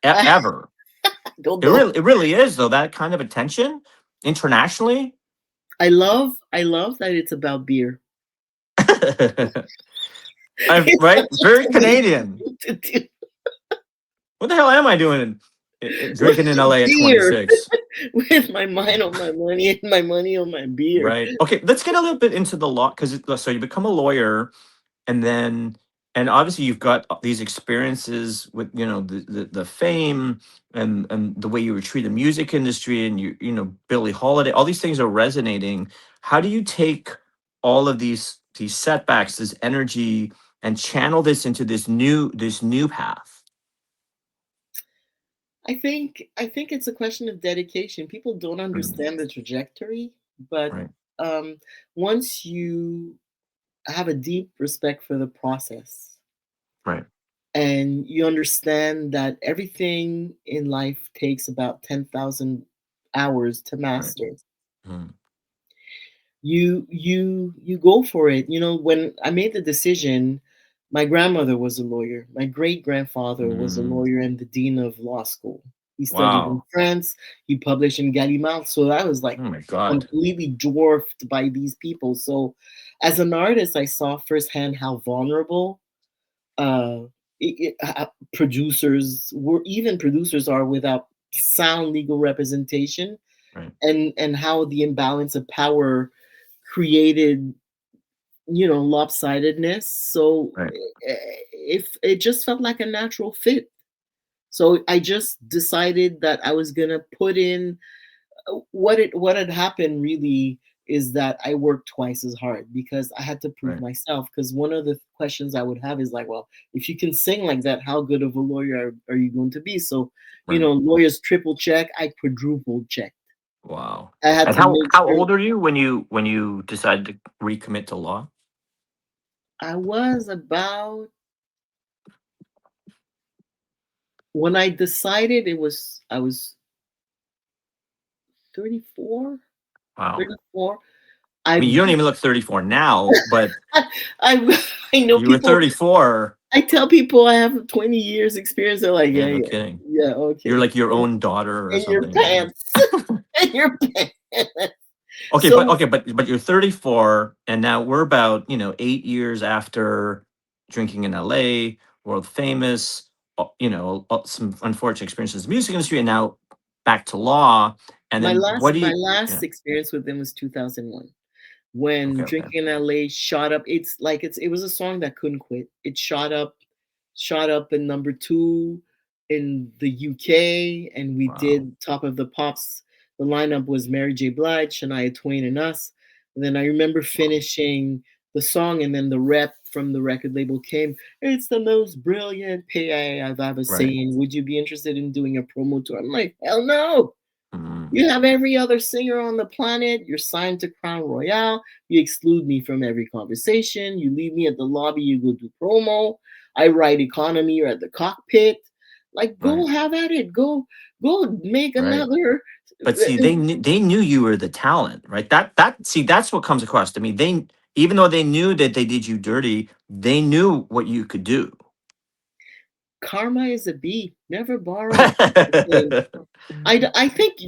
Speaker 1: ever.
Speaker 2: Don't
Speaker 1: It
Speaker 2: know.
Speaker 1: really is though, that kind of attention internationally.
Speaker 2: I love that it's about beer. It's
Speaker 1: Right,
Speaker 2: such a
Speaker 1: very
Speaker 2: Canadian
Speaker 1: Canadian.
Speaker 2: thing to do.
Speaker 1: What the hell am I doing drinking in LA at
Speaker 2: Beer
Speaker 1: 26?
Speaker 2: with my mind on my money and my money on my beer.
Speaker 1: Right. Okay, let's get a little bit into the law, because so you become a lawyer, and then and obviously you've got these experiences with the fame, and the way you were treated in the music industry, and Billie Holiday, all these things are resonating. How do you take all of these setbacks, this energy, and channel this into this new path?
Speaker 2: I think it's a question of dedication. People don't
Speaker 1: Mhm.
Speaker 2: understand the trajectory, but
Speaker 1: Right.
Speaker 2: um, once you have a deep respect for the process
Speaker 1: Right.
Speaker 2: and you understand that everything in life takes about 10,000 hours to
Speaker 1: Right.
Speaker 2: master,
Speaker 1: Mhm.
Speaker 2: you go for it. When I made the decision, my grandmother was a lawyer. My great grandfather was a
Speaker 1: Mm.
Speaker 2: lawyer and the dean of law school. He studied in
Speaker 1: Wow.
Speaker 2: France. He published in Gallimard. So I was like
Speaker 1: Oh my God.
Speaker 2: completely dwarfed by these people. So as an artist, I saw firsthand how vulnerable uh, producers are without sound legal representation,
Speaker 1: Right.
Speaker 2: and how the imbalance of power created lopsidedness. So
Speaker 1: Right.
Speaker 2: if it just felt like a natural fit, so I just decided that I was gonna put in what had happened. Really is that I worked twice as hard because I had to prove
Speaker 1: Right.
Speaker 2: myself. Because one of the questions I would have is like, well, if you can sing like that, how good of a lawyer are you going to be? So
Speaker 1: Right.
Speaker 2: lawyers triple check, I quadruple check.
Speaker 1: Wow.
Speaker 2: I had
Speaker 1: And
Speaker 2: to
Speaker 1: how
Speaker 2: make
Speaker 1: how
Speaker 2: sure.
Speaker 1: old are you when you decided to recommit to law?
Speaker 2: I was about When I decided, I was 34,
Speaker 1: Wow.
Speaker 2: 34.
Speaker 1: I mean,
Speaker 2: I
Speaker 1: you don't even look 34 now, but
Speaker 2: I I know
Speaker 1: you were
Speaker 2: people.
Speaker 1: 34.
Speaker 2: I tell people I have 20 years experience. They're like,
Speaker 1: Yeah,
Speaker 2: yeah,
Speaker 1: no
Speaker 2: yeah,
Speaker 1: kidding.
Speaker 2: yeah,
Speaker 1: You're
Speaker 2: okay.
Speaker 1: like your own daughter or
Speaker 2: In your
Speaker 1: something, right?
Speaker 2: pants. In your pants.
Speaker 1: Okay, but
Speaker 2: So
Speaker 1: okay, but you're 34, and now we're about 8 years after drinking in LA, world famous. Some unfortunate experiences in the music industry, and now back to law. And
Speaker 2: my
Speaker 1: then
Speaker 2: last
Speaker 1: what do
Speaker 2: my
Speaker 1: you? Yeah.
Speaker 2: last experience with them was 2001. When
Speaker 1: Okay. Okay.
Speaker 2: Drinking in LA shot up. It was a song that couldn't quit. It shot up in number 2 in the UK, and we
Speaker 1: Wow.
Speaker 2: did Top of the Pops. The lineup was Mary J. Blige, Shania Twain, and us. And then I remember
Speaker 1: Wow.
Speaker 2: finishing the song, and then the rep from the record label came. It's the most brilliant PA I've ever
Speaker 1: Right.
Speaker 2: seen. Would you be interested in doing a promo tour? I'm like, hell no.
Speaker 1: Mm,
Speaker 2: You have every other singer on the planet. You're signed to Crown Royale. You exclude me from every conversation. You leave me at the lobby. You go do promo. I write economy. You're at the cockpit. Like, go
Speaker 1: right.
Speaker 2: have at it. Go make
Speaker 1: Right.
Speaker 2: another.
Speaker 1: But see, they knew you were the talent, right? That's what comes across to me. Even though they knew that they did you dirty, they knew what you could do.
Speaker 2: Karma is a bee. Never borrow. I think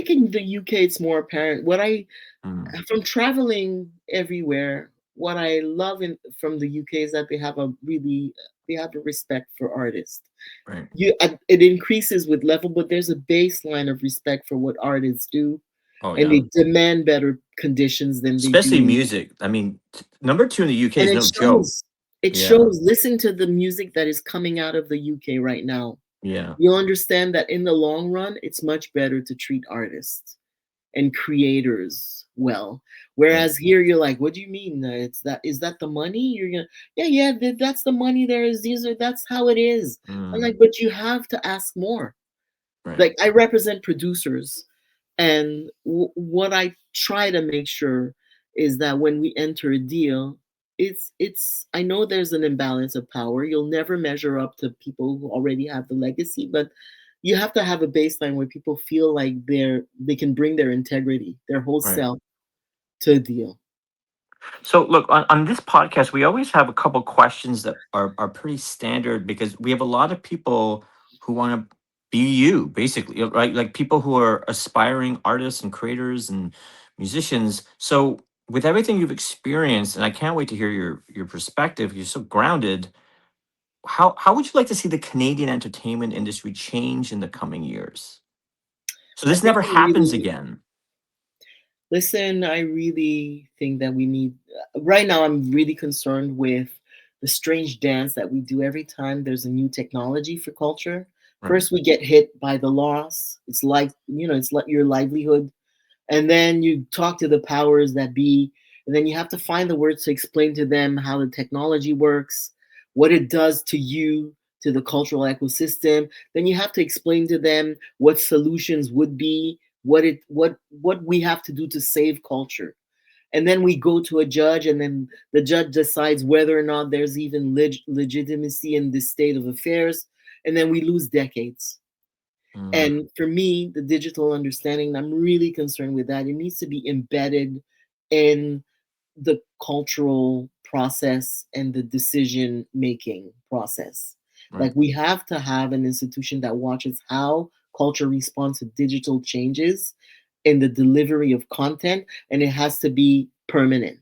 Speaker 2: in the UK it's more apparent.
Speaker 1: Mm,
Speaker 2: From traveling everywhere, what I love from the UK is that they have a respect for artists.
Speaker 1: right.
Speaker 2: It increases with level, but there's a baseline of respect for what artists do.
Speaker 1: Oh
Speaker 2: and
Speaker 1: yeah.
Speaker 2: they demand better conditions than they
Speaker 1: Especially
Speaker 2: do.
Speaker 1: music. I mean, number two in the UK
Speaker 2: And
Speaker 1: is
Speaker 2: it
Speaker 1: no joke.
Speaker 2: shows. It
Speaker 1: Yeah.
Speaker 2: shows. Listen to the music that is coming out of the UK right now.
Speaker 1: Yeah.
Speaker 2: You'll understand that in the long run, it's much better to treat artists and creators well.
Speaker 1: Right.
Speaker 2: Whereas here, you're like, what do you mean? It's that is that the money? You're gonna, yeah, yeah, that's the money. There is these are that's how it is. I'm
Speaker 1: Mm,
Speaker 2: like, but you have to ask more.
Speaker 1: right.
Speaker 2: Like I represent producers, and what I try to make sure is that when we enter a deal, it's I know there's an imbalance of power. You'll never measure up to people who already have the legacy, but you have to have a baseline where people feel like they can bring their integrity, their whole
Speaker 1: Right.
Speaker 2: self to a deal.
Speaker 1: So look, on this podcast, we always have a couple questions that are pretty standard because we have a lot of people who want to be you, basically, right? Like people who are aspiring artists and creators and musicians. So with everything you've experienced, and I can't wait to hear your perspective. You're so grounded. How would you like to see the Canadian entertainment industry change in the coming years? So
Speaker 2: I
Speaker 1: this
Speaker 2: think
Speaker 1: never
Speaker 2: we
Speaker 1: happens
Speaker 2: really
Speaker 1: again.
Speaker 2: listen. I really think that we need. Right now, I'm really concerned with the strange dance that we do every time there's a new technology for culture.
Speaker 1: Right.
Speaker 2: First, we get hit by the loss. It's like it's like your livelihood, and then you talk to the powers that be, and then you have to find the words to explain to them how the technology works, what it does to you, to the cultural ecosystem. Then you have to explain to them what solutions would be, what we have to do to save culture. And then we go to a judge, and then the judge decides whether or not there's even legitimacy in this state of affairs, and then we lose decades.
Speaker 1: Mm,
Speaker 2: And for me, the digital understanding, I'm really concerned with that. It needs to be embedded in the cultural process and the decision making process.
Speaker 1: right.
Speaker 2: Like we have to have an institution that watches how culture responds to digital changes in the delivery of content, and it has to be permanent.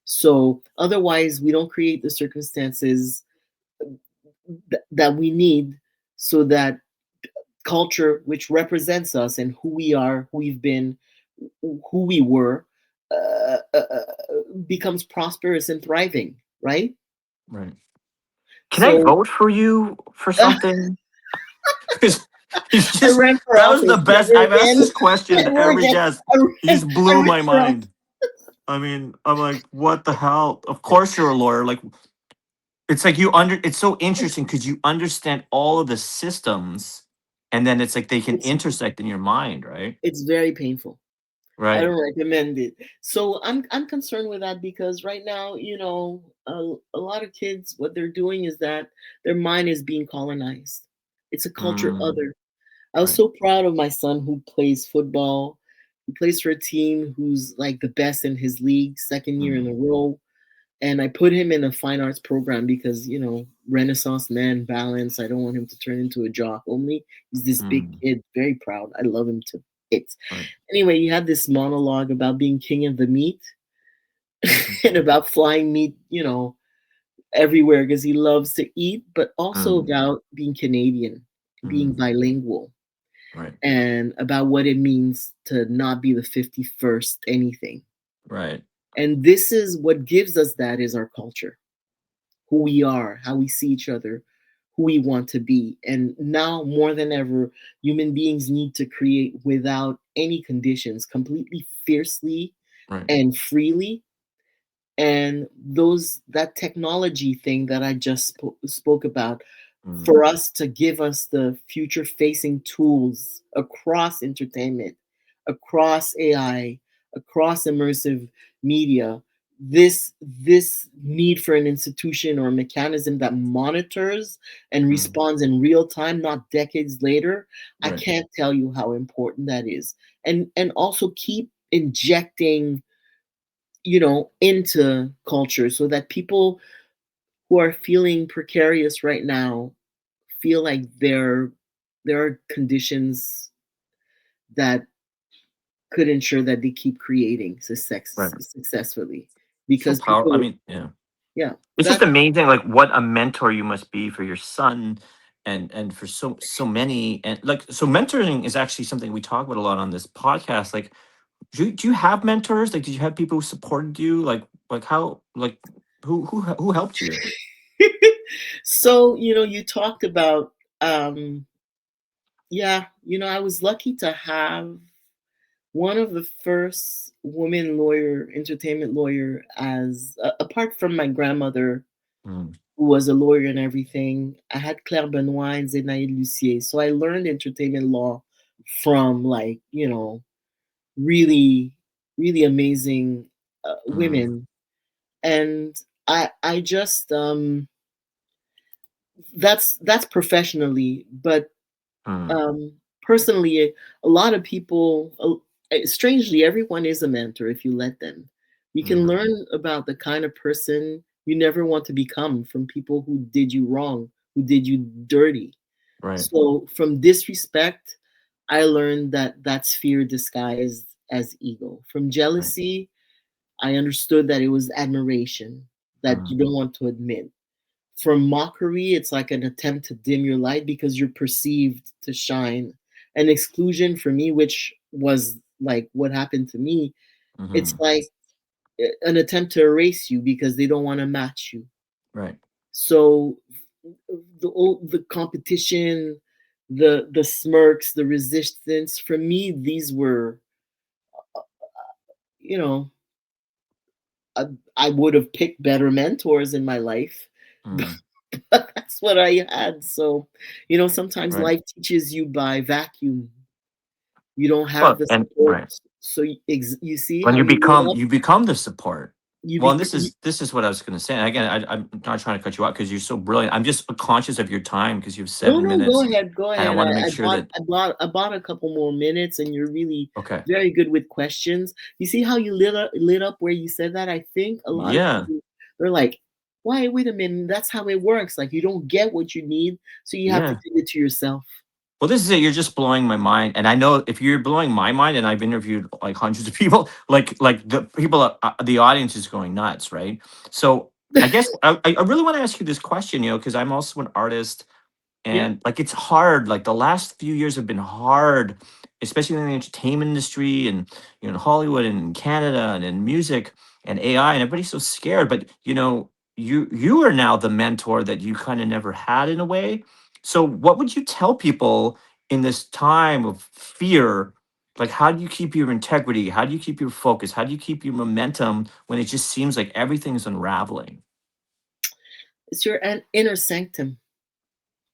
Speaker 2: So otherwise, we don't create the circumstances that we need so that culture, which represents us and who we are, who we've been, who we were, becomes prosperous and thriving, right?
Speaker 1: Right. Can I
Speaker 2: So
Speaker 1: vote for you for
Speaker 2: I
Speaker 1: something? Because he's just
Speaker 2: ran for
Speaker 1: that was the
Speaker 2: office
Speaker 1: best.
Speaker 2: never
Speaker 1: I've asked
Speaker 2: again,
Speaker 1: this question to
Speaker 2: never
Speaker 1: every
Speaker 2: again.
Speaker 1: guest.
Speaker 2: I
Speaker 1: He
Speaker 2: ran,
Speaker 1: just
Speaker 2: I
Speaker 1: blew
Speaker 2: ran
Speaker 1: my
Speaker 2: for office.
Speaker 1: mind. I mean, I'm like, what the hell? Of course you're a lawyer. Like it's like it's so interesting because you understand all of the systems and then it's like they can
Speaker 2: It's
Speaker 1: intersect in your mind, right?
Speaker 2: it's very painful. I
Speaker 1: Right.
Speaker 2: don't recommend it. So I'm concerned with that because right now, a lot of kids, what they're doing is that their mind is being colonized. It's a culture
Speaker 1: Mm,
Speaker 2: other. I was
Speaker 1: right.
Speaker 2: so proud of my son who plays football. He plays for a team who's like the best in his league, second year in a
Speaker 1: Mm,
Speaker 2: row. And I put him in a fine arts program because, Renaissance man, balance. I don't want him to turn into a jock only. He's this big
Speaker 1: mm,
Speaker 2: kid, very proud. I love him to bits.
Speaker 1: right.
Speaker 2: Anyway, he had this monologue about being king of the meat and
Speaker 1: Mm,
Speaker 2: about flying meat, everywhere because he loves to eat, but also
Speaker 1: mm,
Speaker 2: about being Canadian, being
Speaker 1: mm,
Speaker 2: bilingual,
Speaker 1: right.
Speaker 2: and about what it means to not be the 51st anything.
Speaker 1: Right.
Speaker 2: And this is what gives us that is our culture, who we are, how we see each other, who we want to be. And now more than ever, human beings need to create without any conditions, completely fiercely
Speaker 1: Right.
Speaker 2: and freely. And that technology thing that I just spoke about,
Speaker 1: Mm,
Speaker 2: for us to give us the future facing tools across entertainment, across AI, across immersive media, this need for an institution or a mechanism that monitors and
Speaker 1: mm,
Speaker 2: responds in real time, not decades later. I
Speaker 1: right.
Speaker 2: can't tell you how important that is. And also keep injecting, into culture so that people who are feeling precarious right now feel like there are conditions that could ensure that they keep creating
Speaker 1: Right.
Speaker 2: successfully
Speaker 1: So
Speaker 2: because
Speaker 1: power. I
Speaker 2: people,
Speaker 1: mean, yeah.
Speaker 2: yeah,
Speaker 1: It's just
Speaker 2: that
Speaker 1: amazing, like what a mentor you must be for your son, and for so many, and like so mentoring is actually something we talk about a lot on this podcast. Like do you have mentors? Like, did you have people who supported you? Like how like who helped you?
Speaker 2: So, you talked about, um, yeah, I was lucky to have one of the first woman lawyer, entertainment lawyer, apart from my grandmother,
Speaker 1: Mm,
Speaker 2: who was a lawyer and everything. I had Claire Benoit and Zénaïde Lucier. So I learned entertainment law from, like, really, really amazing
Speaker 1: mm,
Speaker 2: women. And I just, that's professionally, but
Speaker 1: mm,
Speaker 2: um, personally, a lot of people, strangely, everyone is a mentor if you let them. You can
Speaker 1: mhm.
Speaker 2: learn about the kind of person you never want to become from people who did you wrong, who did you dirty.
Speaker 1: Right.
Speaker 2: So from disrespect, I learned that that's fear disguised as ego. From
Speaker 1: Right.
Speaker 2: jealousy, I understood that it was admiration that
Speaker 1: Mm,
Speaker 2: you don't want to admit. From mockery, it's like an attempt to dim your light because you're perceived to shine. And exclusion for me, which was like what happened to me, it's
Speaker 1: mhm.
Speaker 2: like an attempt to erase you because they don't want to match you.
Speaker 1: Right.
Speaker 2: So the competition, the smirks, the resistance, for me, these were, you know, I, I would have picked better mentors in my life,
Speaker 1: Mm,
Speaker 2: but that's what I had. So, sometimes
Speaker 1: right.
Speaker 2: life teaches you by vacuum. You don't have
Speaker 1: Well,
Speaker 2: the
Speaker 1: and
Speaker 2: support.
Speaker 1: right.
Speaker 2: So you see
Speaker 1: When
Speaker 2: how you lit up.
Speaker 1: you become the support.
Speaker 2: You
Speaker 1: Well, and
Speaker 2: bec- you,
Speaker 1: this is what I was going to say. And again, I'm not trying to cut you out because you're so brilliant. I'm just conscious of your time because you have
Speaker 2: no,
Speaker 1: seven
Speaker 2: no, go
Speaker 1: minutes,
Speaker 2: ahead, go
Speaker 1: and I
Speaker 2: ahead.
Speaker 1: want to make
Speaker 2: I
Speaker 1: sure
Speaker 2: bought
Speaker 1: that
Speaker 2: a couple more minutes, and you're really
Speaker 1: okay.
Speaker 2: very good with questions. You see how you lit up where you said that. I think a lot of
Speaker 1: Yeah,
Speaker 2: people, they're like, "Why? Wait a minute. That's how it works. Like you don't get what you need, so you have to
Speaker 1: yeah.
Speaker 2: give it to yourself."
Speaker 1: Well, this is it. You're just blowing my mind, and I know if you're blowing my mind, and I've interviewed like hundreds of people, like the people, the audience is going nuts, right? So I guess I really want to ask you this question, because I'm also an artist.
Speaker 2: Yeah.
Speaker 1: And like it's hard. Like the last few years have been hard, especially in the entertainment industry and in Hollywood and in Canada and in music and AI and everybody's so scared. But you are now the mentor that you kind of never had in a way. So what would you tell people in this time of fear? Like how do you keep your integrity? How do you keep your focus? How do you keep your momentum when it just seems like everything's unraveling?
Speaker 2: It's your inner sanctum,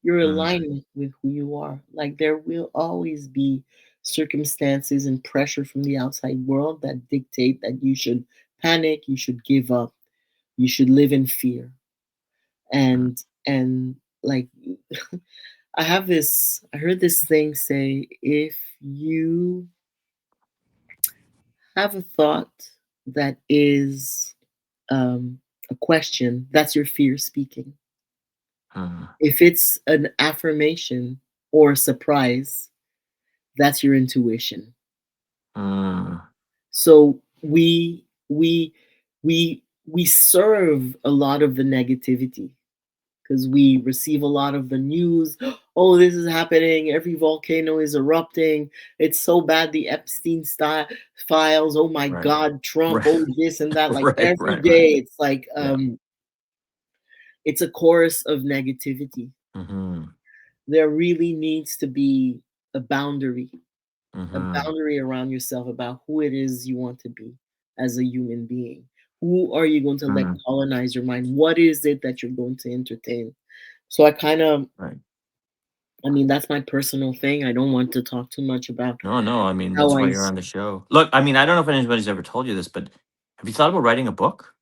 Speaker 2: your
Speaker 1: Mm,
Speaker 2: alignment with who you are. Like there will always be circumstances and pressure from the outside world that dictate that you should panic, you should give up, you should live in fear.
Speaker 1: mm,
Speaker 2: And like I heard this thing say, if you have a thought that is a question, that's your fear speaking.
Speaker 1: mm,
Speaker 2: If it's an affirmation or a surprise, that's your intuition.
Speaker 1: mm,
Speaker 2: So we serve a lot of the negativity because we receive a lot of the news. Oh, this is happening. Every volcano is erupting. It's so bad. The Epstein style files. Oh my
Speaker 1: right.
Speaker 2: God, Trump.
Speaker 1: Right.
Speaker 2: Oh, this and that. Like
Speaker 1: Right,
Speaker 2: every
Speaker 1: right, right.
Speaker 2: day, it's like
Speaker 1: Yeah.
Speaker 2: it's a chorus of negativity.
Speaker 1: Mhm.
Speaker 2: There really needs to be a boundary, a
Speaker 1: Mhm.
Speaker 2: boundary around yourself about who it is you want to be as a human being. Who are you going to let
Speaker 1: Mm.
Speaker 2: colonize your mind? What is it that you're going to entertain? So I kind of,
Speaker 1: Right.
Speaker 2: I mean, that's my personal thing. I don't want to talk too much about
Speaker 1: No, no, I mean,
Speaker 2: how
Speaker 1: that's
Speaker 2: I.
Speaker 1: why you're on the show. Look, I mean, I don't know if anybody's ever told you this, but have you thought about writing a book?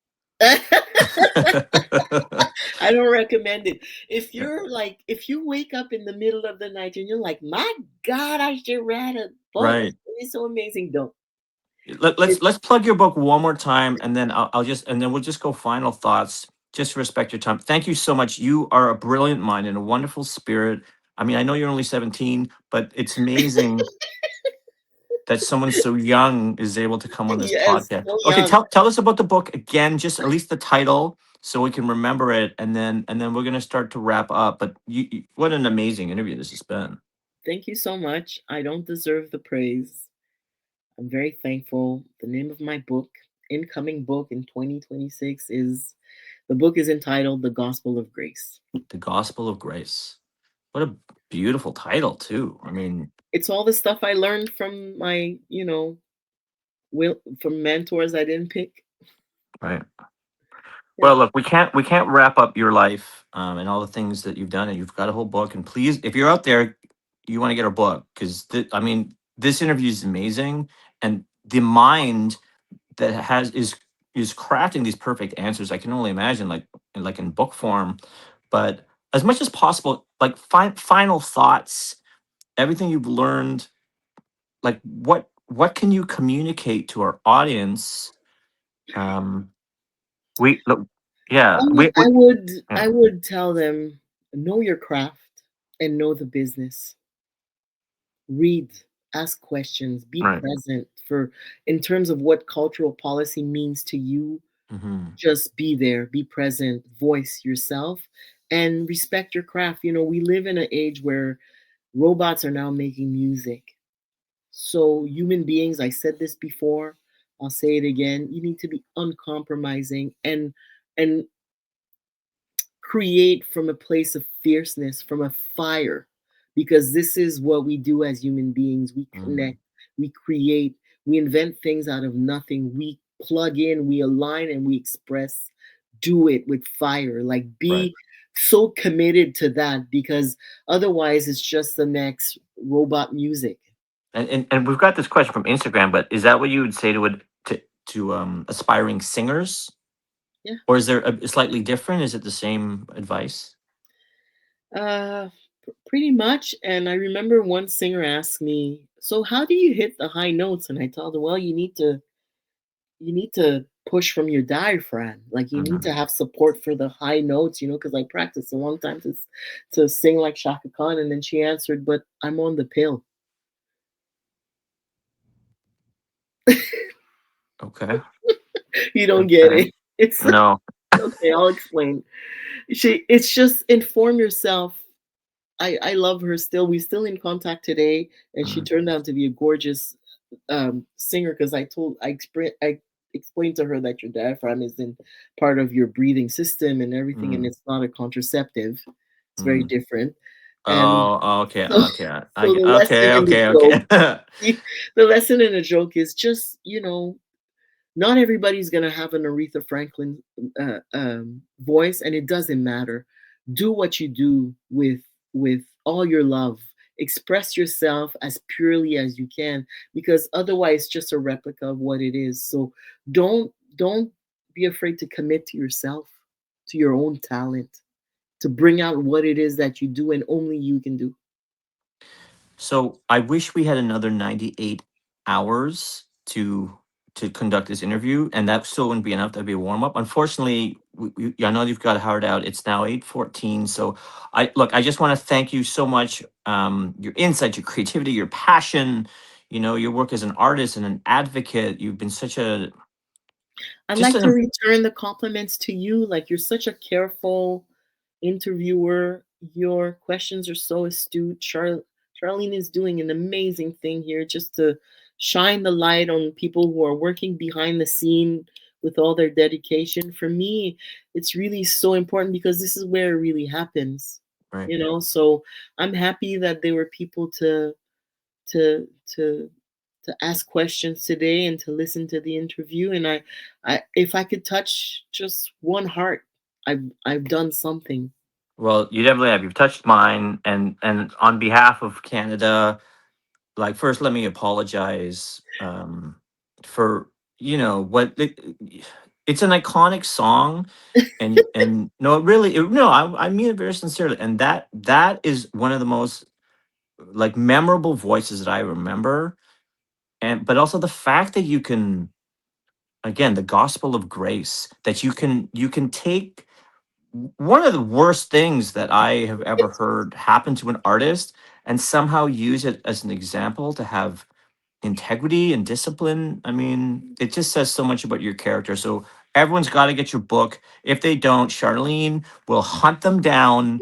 Speaker 2: I don't recommend it. If
Speaker 1: Yeah,
Speaker 2: you're like, if you wake up in the middle of the night and you're like, my God, I should write a book.
Speaker 1: right.
Speaker 2: It's so amazing. Don't.
Speaker 1: Let's
Speaker 2: It,
Speaker 1: let's plug your book one more time, and then I'll just and then we'll just go final thoughts. Just to respect your time. Thank you so much. You are a brilliant mind and a wonderful spirit. I mean, I know you're only 17, but it's amazing that someone so young is able to come on this
Speaker 2: yes,
Speaker 1: podcast.
Speaker 2: so
Speaker 1: Okay,
Speaker 2: young.
Speaker 1: tell us about the book again, just at least the title, so we can remember it, and then we're gonna start to wrap up. But what an amazing interview this has been.
Speaker 2: Thank you so much. I don't deserve the praise. I'm very thankful. The name of my book, incoming book in 2026, is the book is entitled The Gospel of Grace.
Speaker 1: The Gospel of Grace. What a beautiful title, too. I mean,
Speaker 2: It's all the stuff I learned from my, from mentors I didn't pick.
Speaker 1: right.
Speaker 2: Yeah.
Speaker 1: Well, look, we can't wrap up your life and all the things that you've done, and you've got a whole book. And please, if you're out there, you want to get our book because I mean, this interview is amazing, and the mind that is crafting these perfect answers. I can only imagine, like in book form, but as much as possible, like final thoughts, everything you've learned, like what can you communicate to our audience? Um, we look, yeah,
Speaker 2: I would,
Speaker 1: we
Speaker 2: I would, I
Speaker 1: yeah,
Speaker 2: would tell them, know your craft and know the business. Read, ask questions, be
Speaker 1: right.
Speaker 2: present for in terms of what cultural policy means to you.
Speaker 1: Hmm.
Speaker 2: Just be there, be present, voice yourself, and respect your craft. We live in an age where robots are now making music. So, human beings, I said this before, I'll say it again, you need to be uncompromising and create from a place of fierceness, from a fire, because this is what we do as human beings. We
Speaker 1: Mm,
Speaker 2: connect, we create, we invent things out of nothing. We plug in, we align, and we express. Do it with fire. Like,
Speaker 1: right.
Speaker 2: be so committed to that, because otherwise, it's just the next robot music.
Speaker 1: And we've got this question from Instagram, but is that what you would say to aspiring singers,
Speaker 2: Yeah.
Speaker 1: or is there a slightly different? Is it the same advice?
Speaker 2: Uh, Pretty much. And I remember one singer asked me, "So how do you hit the high notes?" And I told her, "Well, you need to push from your diaphragm. Like, you need
Speaker 1: Hmm.
Speaker 2: to have support for the high notes, because I practiced a long time to sing like Shaka Khan." And then she answered, "But I'm on the pill."
Speaker 1: Okay.
Speaker 2: You don't get
Speaker 1: Okay.
Speaker 2: it. It's
Speaker 1: No.
Speaker 2: okay. I'll explain. It's just inform yourself. I love her still. We still in contact today, and she
Speaker 1: Mm,
Speaker 2: turned out to be a gorgeous singer, because I explained to her that your diaphragm is in part of your breathing system and everything, and
Speaker 1: mm,
Speaker 2: it's not a contraceptive. It's very
Speaker 1: mm.
Speaker 2: different. And
Speaker 1: Oh, okay,
Speaker 2: so,
Speaker 1: okay.
Speaker 2: so the lesson
Speaker 1: Okay,
Speaker 2: in the
Speaker 1: okay,
Speaker 2: joke,
Speaker 1: okay.
Speaker 2: the lesson in the joke is just, not everybody's gonna have an Aretha Franklin voice, and it doesn't matter. Do what you do with all your love. Express yourself as purely as you can, because otherwise, it's just a replica of what it is. So don't be afraid to commit to yourself, to your own talent, to bring out what it is that you do and only you can do.
Speaker 1: So I wish we had another 98 hours to conduct this interview, and that still wouldn't be enough. That'd be a warm up. Unfortunately, I know you've got hard out. It's now 8:14. So I just want to thank you so much. Your insight, your creativity, your passion. Your work as an artist and an advocate. You've been such a
Speaker 2: I'd
Speaker 1: just
Speaker 2: like to
Speaker 1: an
Speaker 2: return the compliments to you. Like, you're such a careful interviewer. Your questions are so astute. Charlene is doing an amazing thing here, just to shine the light on people who are working behind the scene with all their dedication. For me, it's really so important, because this is where it really happens.
Speaker 1: right.
Speaker 2: So I'm happy that there were people to to to ask questions today and to listen to the interview. And I if I could touch just one heart, I've done something.
Speaker 1: Well, you definitely have. You've touched mine, and on behalf of Canada, like first let me apologize for what it's an iconic song, and no, it really no, I mean it very sincerely, and that is one of the most like memorable voices that I remember, and but also the fact that you can, again, the gospel of grace, that you can take one of the worst things that I have ever heard happen to an artist and somehow use it as an example to have integrity and discipline. I mean, it just says so much about your character. So everyone's got to get your book. If they don't, Charlene will hunt them down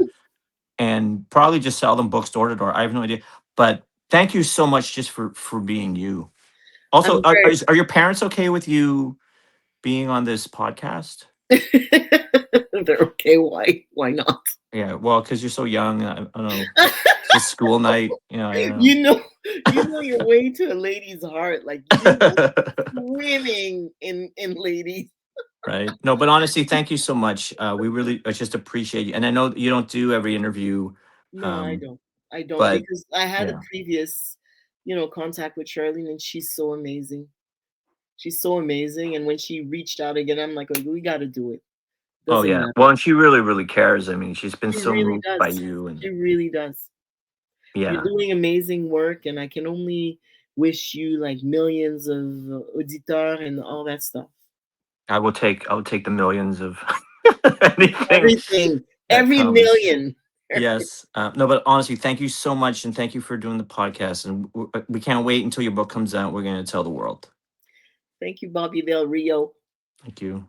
Speaker 1: and probably just sell them books door to door. I have no idea. But thank you so much just for being you. Also,
Speaker 2: I'm very
Speaker 1: are your parents okay with you being on this podcast?
Speaker 2: they're okay. Why not?
Speaker 1: Yeah, well, because you're so young. I don't know. It's just school night. I don't
Speaker 2: You know, you know your way to a lady's heart. Like you are
Speaker 1: know.
Speaker 2: swimming in ladies.
Speaker 1: Right. No, but honestly, thank you so much. We really just appreciate you. And I know you don't do every interview,
Speaker 2: No, I
Speaker 1: um,
Speaker 2: don't. I don't
Speaker 1: but
Speaker 2: because I had a
Speaker 1: yeah.
Speaker 2: previous, contact with Charlene, and she's so amazing. She's so amazing. And when she reached out again, I'm like, oh, we got to do it.
Speaker 1: Oh,
Speaker 2: Doesn't
Speaker 1: yeah.
Speaker 2: matter.
Speaker 1: Well, and she really, really cares. I mean, she's been
Speaker 2: She
Speaker 1: so
Speaker 2: really
Speaker 1: moved by
Speaker 2: does.
Speaker 1: you.
Speaker 2: She
Speaker 1: And
Speaker 2: really does. You're
Speaker 1: yeah,
Speaker 2: doing amazing work, and I can only wish you like millions of auditeurs and all that stuff.
Speaker 1: I will take the millions of anything
Speaker 2: Everything,
Speaker 1: that
Speaker 2: every
Speaker 1: comes.
Speaker 2: million.
Speaker 1: Yes. No, but honestly, thank you so much. And thank you for doing the podcast. And we can't wait until your book comes out. We're going to tell the world.
Speaker 2: Thank you, Bobby Del Rio.
Speaker 1: Thank you.